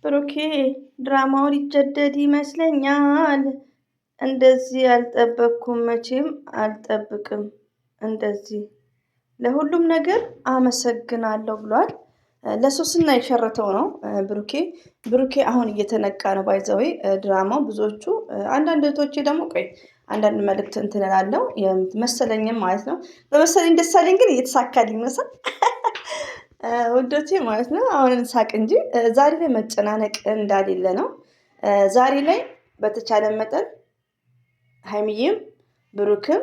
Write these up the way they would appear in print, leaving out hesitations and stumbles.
ብሩኬ ድራማው ሊጀደድ ይመስለኛል። እንደዚህ አልጠበቅኩም፣ መቼም አልጠብቅም። እንደዚህ ለሁሉም ነገር አመሰግናለሁ ብሏል። ለሶስና የሸረተው ነው ብሩኬ አሁን እየተነቃ ነው። ባይዘዌ ድራማው ብዙዎቹ አንዳንድ እህቶቼ ደግሞ ቆይ አንዳንድ መልእክት እንትን እላለሁ መሰለኝም ማለት ነው። በመሰለኝ ደሳለኝ ግን እየተሳካልኝ መሰል ውዶቼ ማለት ነው። አሁን እንሳቅ እንጂ ዛሬ ላይ መጨናነቅ እንዳሌለ ነው። ዛሬ ላይ በተቻለ መጠን ሀይሚዬም ብሩክም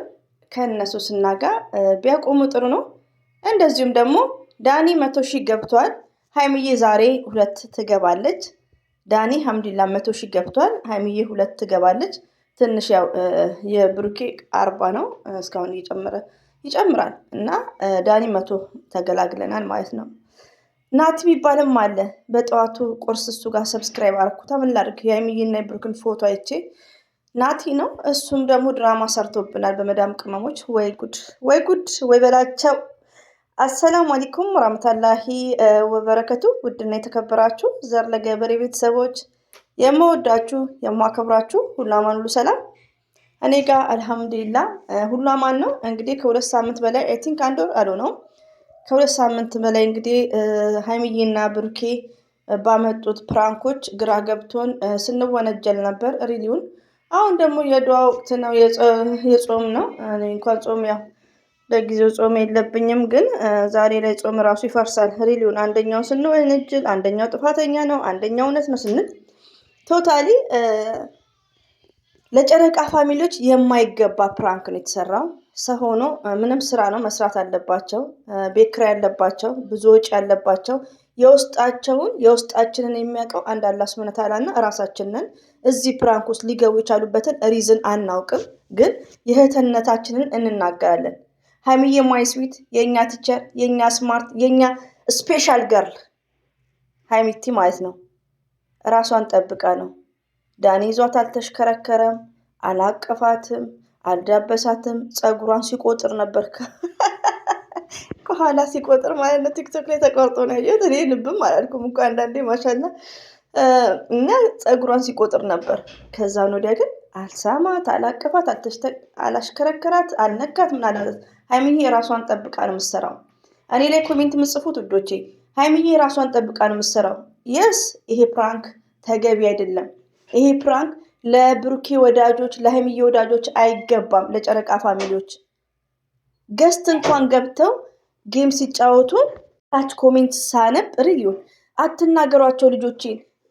ከነሱስና ጋር ቢያቆሙ ጥሩ ነው። እንደዚሁም ደግሞ ዳኒ 100,000 ገብቷል። ሀይሚዬ ዛሬ 2 ትገባለች። ዳኒ ሀምዱላ 100,000 ገብቷል። ሀይሚዬ 2 ትገባለች። ትንሽ ያው የብሩኬ 40 ነው እስካሁን ይጨምራል እና ዳኒ 100 ተገላግለናል ማለት ነው። ናቲ የሚባልም አለ። በጠዋቱ ቁርስ እሱ ጋር ሰብስክራይብ አርኩታ ምን ላድርግ የሀይሚዬና የብሩክን ፎቶ አይቼ ናቲ ነው። እሱም ደግሞ ድራማ ሰርቶብናል በመዳም ቅመሞች። ወይ ጉድ ወይ ጉድ ወይ በላቸው። አሰላሙ አለይኩም ወራህመቱላሂ ወበረከቱ። ውድና የተከበራችሁ ዘር ለገበሬ ቤተሰቦች የምወዳችሁ የማከብራችሁ ሁሉ አማን ሁሉ ሰላም፣ እኔ ጋር አልሐምዱሊላ ሁሉ አማን ነው። እንግዲህ ከ2 ሳምንት በላይ አይ ቲንክ 1 ወር አልሆነውም ከ2 ሳምንት በላይ እንግዲህ ሀይሚዬና ብሩኬ ባመጡት ፕራንኮች ግራ ገብቶን ስንወነጀል ነበር ሪሊውን። አሁን ደግሞ የዱዓ ወቅት ነው፣ የጾም ነው። እኔ እንኳን ጾም ያው ለጊዜው ጾም የለብኝም፣ ግን ዛሬ ላይ ጾም ራሱ ይፈርሳል። ሪሊውን አንደኛው ስንወነጅል አንደኛው ጥፋተኛ ነው፣ አንደኛው እውነት ነው ስንል ቶታሊ ለጨረቃ ፋሚሊዎች የማይገባ ፕራንክ ነው የተሰራው። ሰው ሆኖ ምንም ስራ ነው መስራት አለባቸው። ቤት ኪራይ ያለባቸው፣ ብዙ ወጪ ያለባቸው፣ የውስጣችንን የሚያውቀው አንድ አላህ ሱብሃነሁ ወተዓላና እራሳችንን እዚህ ፕራንክ ውስጥ ሊገቡ የቻሉበትን ሪዝን አናውቅም፣ ግን የእህትነታችንን እንናገራለን። ሀይሚዬ ማይ ስዊት፣ የእኛ ቲቸር፣ የእኛ ስማርት፣ የእኛ ስፔሻል ገርል ሀይሚቲ ማለት ነው። ራሷን ጠብቃ ነው። ዳኒ ይዟት አልተሽከረከረም፣ አላቀፋትም፣ አልዳበሳትም። ፀጉሯን ሲቆጥር ነበር ከኋላ ሲቆጥር ማለት ነው። ቲክቶክ ላይ ተቆርጦ ነው ያየሁት። እኔ ልብም አላልኩም እኮ አንዳንዴ ማሻላ እና ፀጉሯን ሲቆጥር ነበር። ከዛን ወዲያ ግን አልሳማት፣ አላቀፋት፣ አላሽከረከራት፣ አልነካት፣ ምን አላለት። ሀይሚዬ የራሷን ጠብቃ ነው የምትሰራው። እኔ ላይ ኮሜንት የምጽፉት ውዶቼ ሀይሚዬ የራሷን ጠብቃ ነው የምትሰራው። የስ ይሄ ፕራንክ ተገቢ አይደለም። ይሄ ፕራንክ ለብሩኬ ወዳጆች፣ ለሀይሚዬ ወዳጆች አይገባም። ለጨረቃ ፋሚሊዎች ገስት እንኳን ገብተው ጌም ሲጫወቱ ታች ኮሜንት ሳነብ ሪሊዮን አትናገሯቸው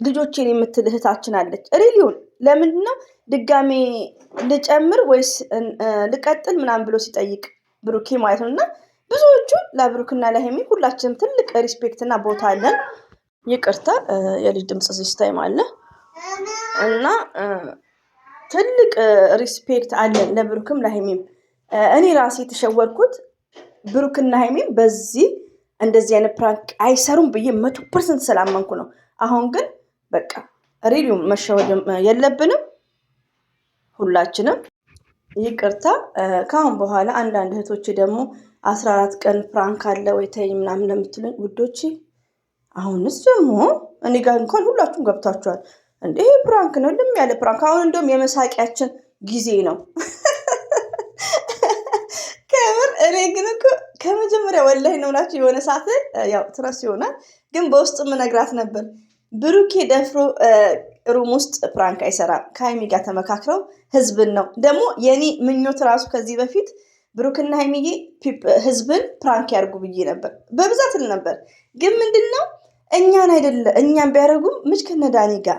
ልጆቼን የምትል እህታችን አለች። ሪሊዮን ለምንድን ነው ድጋሜ ልጨምር ወይስ ልቀጥል ምናምን ብሎ ሲጠይቅ ብሩኬ ማለት ነው። እና ብዙዎቹ ለብሩክና ለሀይሚ ሁላችንም ትልቅ ሪስፔክት እና ቦታ አለን። ይቅርታ የልጅ ድምፅ ሲስታይም አለ እና ትልቅ ሪስፔክት አለን ለብሩክም ለሀይሚም። እኔ ራሴ የተሸወርኩት ብሩክና ሀይሚም በዚህ እንደዚህ አይነት ፕራንክ አይሰሩም ብዬ 100% ስላመንኩ ነው። አሁን ግን በቃ ሪሊው መሸወድም የለብንም ሁላችንም። ይቅርታ ከአሁን በኋላ አንዳንድ እህቶች ደግሞ 14 ቀን ፕራንክ አለ ወይ ተይ ምናምን ለምትሉኝ ውዶቼ አሁንስ ደግሞ እኔ ጋር እንኳን ሁላችሁም ገብታችኋል። እንዴ ፕራንክ ነው፣ ልም ያለ ፕራንክ። አሁን እንደውም የመሳቂያችን ጊዜ ነው። ከምር እኔ ግን እኮ ከመጀመሪያ ወላሂ ነው እላችሁ የሆነ ሰዓት ያው ትረስ ይሆናል፣ ግን በውስጥ ምነግራት ነበር ብሩኬ ደፍሮ ሩም ውስጥ ፕራንክ አይሰራም። ከሀይሚ ጋር ተመካክረው ህዝብን ነው ደግሞ የኔ ምኞት ራሱ ከዚህ በፊት ብሩክና ሀይሚዬ ህዝብን ፕራንክ ያርጉ ብዬ ነበር፣ በብዛት ነበር። ግን ምንድነው እኛን ቢያደርጉም ምች ከነ ዳኒ ጋር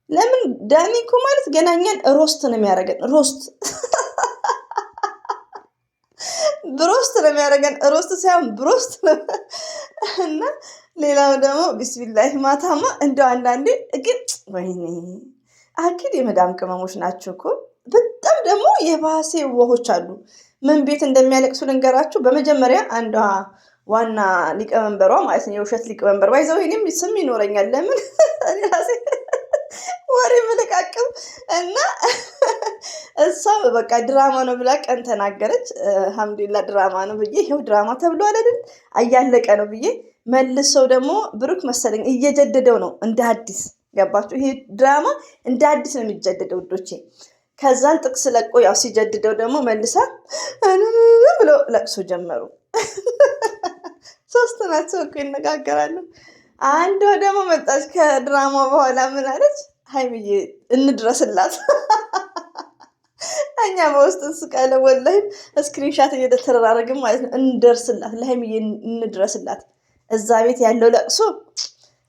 ለምን ዳኒ እኮ ማለት ገና እኛን ሮስት ነው የሚያደርገን። ብሮስት ነው የሚያደርገን፣ ሮስት ሳይሆን ብሮስት ነው። እና ሌላው ደግሞ ቢስሚላህ ማታማ እንደው አንዳንዴ ግን ወይኔ አኪድ የመዳም ቅመሞች ናቸው እኮ። በጣም ደግሞ የባሴ ውሆች አሉ። ምን ቤት እንደሚያለቅሱ ልንገራችሁ። በመጀመሪያ አንዷ ዋና ሊቀመንበሯ ማለት ነው፣ የውሸት ሊቀመንበር ባይዘው እኔም ስም ይኖረኛል። ለምን እኔ ራሴ ወሬ መለቃቅም እና እሷ በቃ ድራማ ነው ብላ ቀን ተናገረች። አልሐምዱሊላህ ድራማ ነው ብዬ ይኸው ድራማ ተብሎ አይደል አያለቀ ነው ብዬ መልሰው ደግሞ ብሩክ መሰለኝ እየጀደደው ነው እንደ አዲስ። ገባችሁ? ይሄ ድራማ እንደ አዲስ ነው የሚጀደደው ውዶቼ። ከዛን ጥቅስ ለቆ ያው ሲጀድደው ደግሞ መልሳ ብሎ ለቅሶ ጀመሩ። ሶስት ናቸው እኮ ይነጋገራሉ። አንዷ ደግሞ መጣች ከድራማ በኋላ ምን አለች? ሀይሚዬ እንድረስላት። እኛ በውስጥ እንስቃለን ወላሂ፣ ስክሪንሻት እየተተራረግን ማለት ነው። እንደርስላት፣ ለሀይሚዬ እንድረስላት። እዛ ቤት ያለው ለቅሶ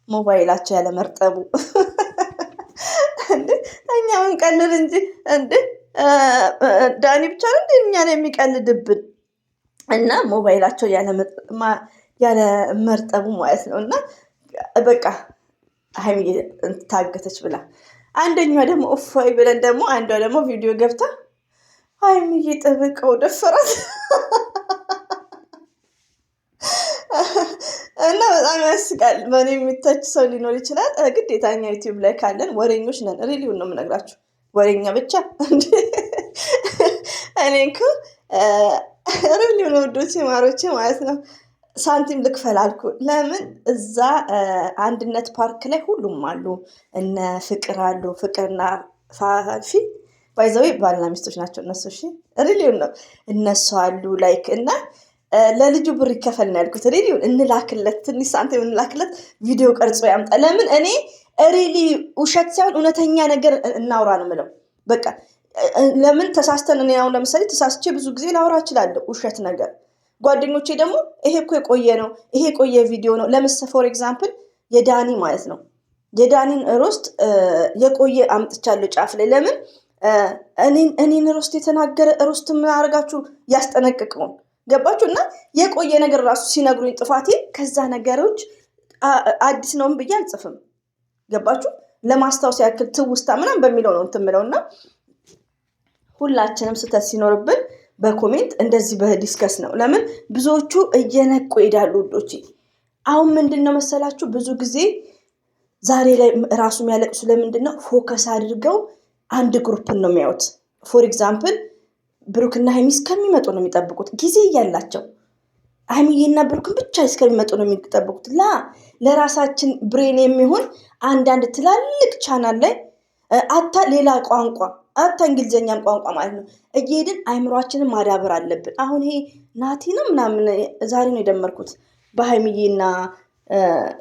ሞባይላቸው ያለ መርጠቡ እንዴ! እኛ ምን ቀልድ እንጂ እንዴ! ዳኒ ብቻ ነው እንዴ እኛ ላይ የሚቀልድብን? እና ሞባይላቸው ያለ መርጠቡ ማለት ነው። እና በቃ ሀይሚዬ ታገተች ብላ አንደኛዋ ደግሞ እፎይ ብለን ደግሞ አንዷ ደግሞ ቪዲዮ ገብታ ሀይሚዬ ጠበቀው ደፈራት እና በጣም ያስቃል። በእኔ የሚተች ሰው ሊኖር ይችላል። ግዴታ እኛ ዩቲዩብ ላይ ካለን ወሬኞች ነን። ሪሊውን ነው የምነግራችሁ፣ ወሬኛ ብቻ እኔ እኮ ሪሊው ነው ውዶቼ ማሮቼ ማለት ነው። ሳንቲም ልክፈል አልኩ። ለምን እዛ አንድነት ፓርክ ላይ ሁሉም አሉ። እነ ፍቅር አሉ፣ ፍቅርና ፋፊ ባይዘዌ ባልና ሚስቶች ናቸው እነሱ። እሺ ሪሊውን ነው እነሱ አሉ። ላይክ እና ለልጁ ብር ይከፈል ነው ያልኩት። ሪሊውን እንላክለት፣ ትንሽ ሳንቲም እንላክለት፣ ቪዲዮ ቀርጾ ያምጣ። ለምን እኔ ሪሊ ውሸት ሳይሆን እውነተኛ ነገር እናውራ ነው የምለው። በቃ ለምን ተሳስተን፣ እኔ አሁን ለምሳሌ ተሳስቼ ብዙ ጊዜ ላውራ እችላለሁ ውሸት ነገር። ጓደኞቼ ደግሞ ይሄ እኮ የቆየ ነው፣ ይሄ የቆየ ቪዲዮ ነው። ለምሳሌ ፎር ኤግዛምፕል የዳኒ ማለት ነው፣ የዳኒን ሮስት የቆየ አምጥቻለሁ ጫፍ ላይ። ለምን እኔን ሮስት የተናገረ ሮስት ምን አደርጋችሁ ያስጠነቅቀውን ገባችሁ? እና የቆየ ነገር ራሱ ሲነግሩኝ ጥፋቴ ከዛ ነገሮች አዲስ ነውም ብዬ አልጽፍም። ገባችሁ? ለማስታወስ ያክል ትውስታ ምናምን በሚለው ነው እንትን የምለው። እና ሁላችንም ስህተት ሲኖርብን በኮሜንት እንደዚህ በዲስከስ ነው። ለምን ብዙዎቹ እየነቁ ይሄዳሉ ውዶቼ። አሁን ምንድን ነው መሰላችሁ ብዙ ጊዜ ዛሬ ላይ ራሱ የሚያለቅሱ ለምንድን ነው? ፎከስ አድርገው አንድ ግሩፕን ነው የሚያዩት። ፎር ኤግዛምፕል ብሩክና ሀይሚ እስከሚመጡ ነው የሚጠብቁት፣ ጊዜ እያላቸው ሀይሚዬና ብሩክን ብቻ እስከሚመጡ ነው የሚጠብቁት። ለራሳችን ብሬን የሚሆን አንዳንድ ትላልቅ ቻናል ላይ አታ ሌላ ቋንቋ አታ እንግሊዝኛም ቋንቋ ማለት ነው እየሄድን አይምሯችንን ማዳበር አለብን። አሁን ይሄ ናቲ ነው ምናምን ዛሬ ነው የደመርኩት በሀይሚዬና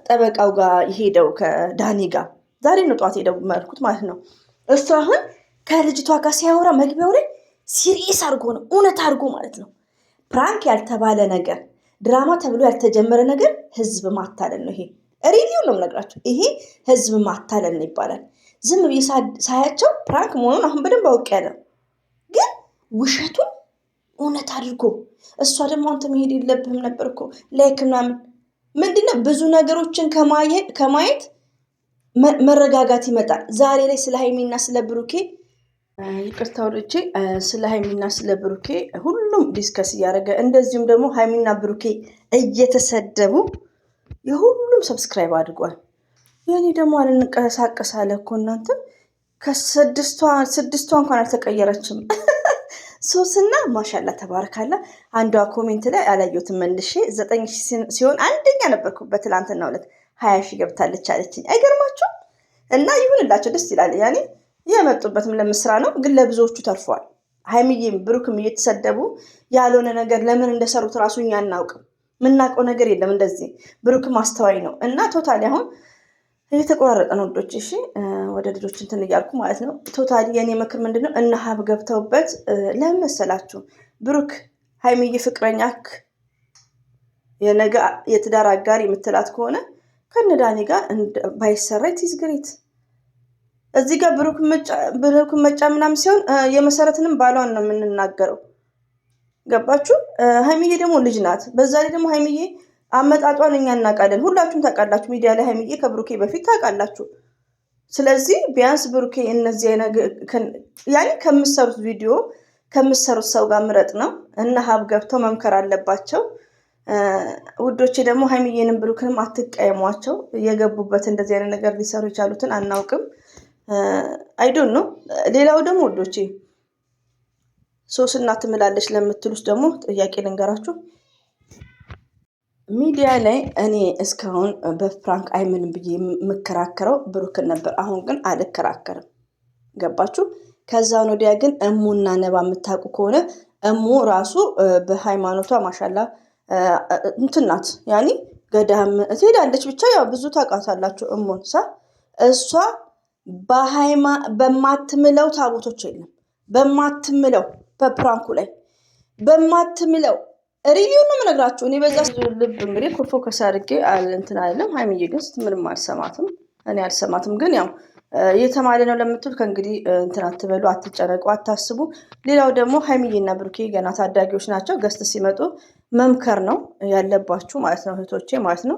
ጠበቃው ጋር የሄደው ከዳኒ ጋር ዛሬ ነው ጠዋት የደመርኩት ማለት ነው። እሱ አሁን ከልጅቷ ጋር ሲያወራ መግቢያው ላይ ሲሪየስ አድርጎ ነው እውነት አድርጎ ማለት ነው። ፕራንክ ያልተባለ ነገር ድራማ ተብሎ ያልተጀመረ ነገር ህዝብ ማታለል ነው። ይሄ ሪሊው ነው የምነግራቸው። ይሄ ህዝብ ማታለል ነው ይባላል። ዝም ብዬ ሳያቸው ፕራንክ መሆኑን አሁን በደንብ አውቄያለሁ፣ ግን ውሸቱን እውነት አድርጎ እሷ ደግሞ አንተ መሄድ የለብህም ነበር እኮ ላይክ ምናምን ምንድነው ብዙ ነገሮችን ከማየት መረጋጋት ይመጣል። ዛሬ ላይ ስለ ሀይሚና ስለ ብሩኬ ይቅርታ ወዶቼ ስለ ሀይሚና ስለ ብሩኬ ሁሉም ዲስከስ እያደረገ እንደዚሁም ደግሞ ሀይሚና ብሩኬ እየተሰደቡ የሁሉም ሰብስክራይብ አድርጓል። የኔ ደግሞ አልንቀሳቀስ አለ እኮ እናንተ። ከስድስቷ እንኳን አልተቀየረችም። ሶስና ማሻላ ተባረካላ። አንዷ ኮሜንት ላይ አላየሁትም መልሼ 9,000 ሲሆን አንደኛ ነበርኩ በትላንትና ዕለት 20,000 ገብታለች አለችኝ። አይገርማችሁም? እና ይሁንላቸው ደስ ይላል። ያኔ የመጡበትም ለምስራ ነው፣ ግን ለብዙዎቹ ተርፏል። ሀይሚዬም ብሩክም እየተሰደቡ ያልሆነ ነገር ለምን እንደሰሩት ራሱ እኛ አናውቅም። የምናውቀው ነገር የለም። እንደዚህ ብሩክም አስተዋይ ነው እና ቶታሊ አሁን እየተቆራረጠ ነው ወዶች። እሺ ወደ ልጆች እንትን እያልኩ ማለት ነው። ቶታሊ የኔ ምክር ምንድነው? እነ ሀብ ገብተውበት ለምን መሰላችሁ? ብሩክ ሀይሚዬ ፍቅረኛክ የነገ የትዳር አጋር የምትላት ከሆነ ከነዳኒ ጋር ባይሰራ ኢትስ ግሬት። እዚህ ጋር ብሩክ መጫ ምናምን ሲሆን የመሰረትንም ባሏን ነው የምንናገረው። ገባችሁ? ሀይሚዬ ደግሞ ልጅ ናት። በዛ ላይ ደግሞ ሀይሚዬ አመጣጧን እኛ እናውቃለን፣ ሁላችሁም ታውቃላችሁ። ሚዲያ ላይ ሀይሚዬ ከብሩኬ በፊት ታውቃላችሁ። ስለዚህ ቢያንስ ብሩኬ እነዚህ ያኔ ከምሰሩት ቪዲዮ ከምሰሩት ሰው ጋር ምረጥ ነው እና ሀብ ገብተው መምከር አለባቸው። ውዶቼ ደግሞ ሀይሚዬንም ብሩክንም አትቀየሟቸው። የገቡበት እንደዚህ አይነት ነገር ሊሰሩ የቻሉትን አናውቅም። አይዶን ነው። ሌላው ደግሞ ውዶቼ ሶስና ትምላለች ለምትሉት ደግሞ ጥያቄ ልንገራችሁ። ሚዲያ ላይ እኔ እስካሁን በፍራንክ አይምንም ብዬ የምከራከረው ብሩክን ነበር። አሁን ግን አልከራከርም። ገባችሁ? ከዛን ወዲያ ግን እሙና ነባ የምታውቁ ከሆነ እሙ ራሱ በሃይማኖቷ ማሻላ እንትን ናት። ያኔ ገዳም ትሄዳለች። ብቻ ያው ብዙ ታውቃታላችሁ እሙን እሷ በማትምለው ታቦቶች የለም በማትምለው በፕራንኩ ላይ በማትምለው ሪቪው ነው የምነግራችሁ። እኔ በዛ ልብ እንግዲህ ፎከስ አድርጌ እንትን አይደለም። ሀይሚዬ ግን ምንም አልሰማትም። እኔ አልሰማትም። ግን ያው እየተማለ ነው ለምትል ከእንግዲህ እንትን አትበሉ፣ አትጨነቁ፣ አታስቡ። ሌላው ደግሞ ሀይሚዬና ብሩኬ ገና ታዳጊዎች ናቸው። ገስት ሲመጡ መምከር ነው ያለባችሁ ማለት ነው እህቶቼ ማለት ነው።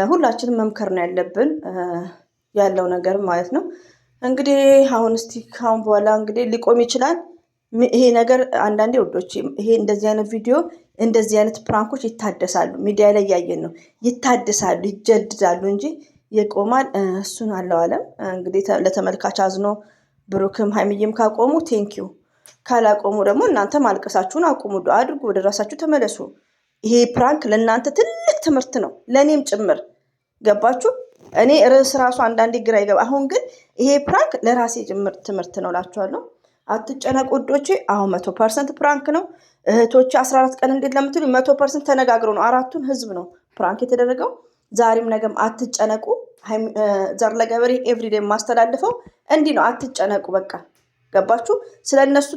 ሁላችንም መምከር ነው ያለብን ያለው ነገር ማለት ነው። እንግዲህ አሁን እስቲ ካሁን በኋላ እንግዲህ ሊቆም ይችላል ይሄ ነገር። አንዳንዴ ወዶች ይሄ እንደዚህ አይነት ቪዲዮ እንደዚህ አይነት ፕራንኮች ይታደሳሉ። ሚዲያ ላይ እያየን ነው። ይታደሳሉ፣ ይጀድዳሉ እንጂ ይቆማል እሱን አለው አለም። እንግዲህ ለተመልካች አዝኖ ብሩክም ሀይሚዬም ካቆሙ ቴንኪዩ፣ ካላቆሙ ደግሞ እናንተ ማልቀሳችሁን አቁሙ፣ አድርጉ፣ ወደ ራሳችሁ ተመለሱ። ይሄ ፕራንክ ለእናንተ ትልቅ ትምህርት ነው፣ ለእኔም ጭምር ገባችሁ? እኔ ርዕስ ራሱ አንዳንዴ ግራ ይገባ። አሁን ግን ይሄ ፕራንክ ለራሴ ጭምር ትምህርት ነው እላችኋለሁ። አትጨነቁ ውዶቼ። አሁን 100% ፕራንክ ነው እህቶቼ። 14 ቀን እንዴት ለምትሉ 100% ተነጋግሮ ነው። አራቱን ህዝብ ነው ፕራንክ የተደረገው። ዛሬም ነገም አትጨነቁ። ዘር ለገበሬ ኤቭሪዴይ ማስተላልፈው እንዲህ ነው። አትጨነቁ። በቃ ገባችሁ? ስለነሱ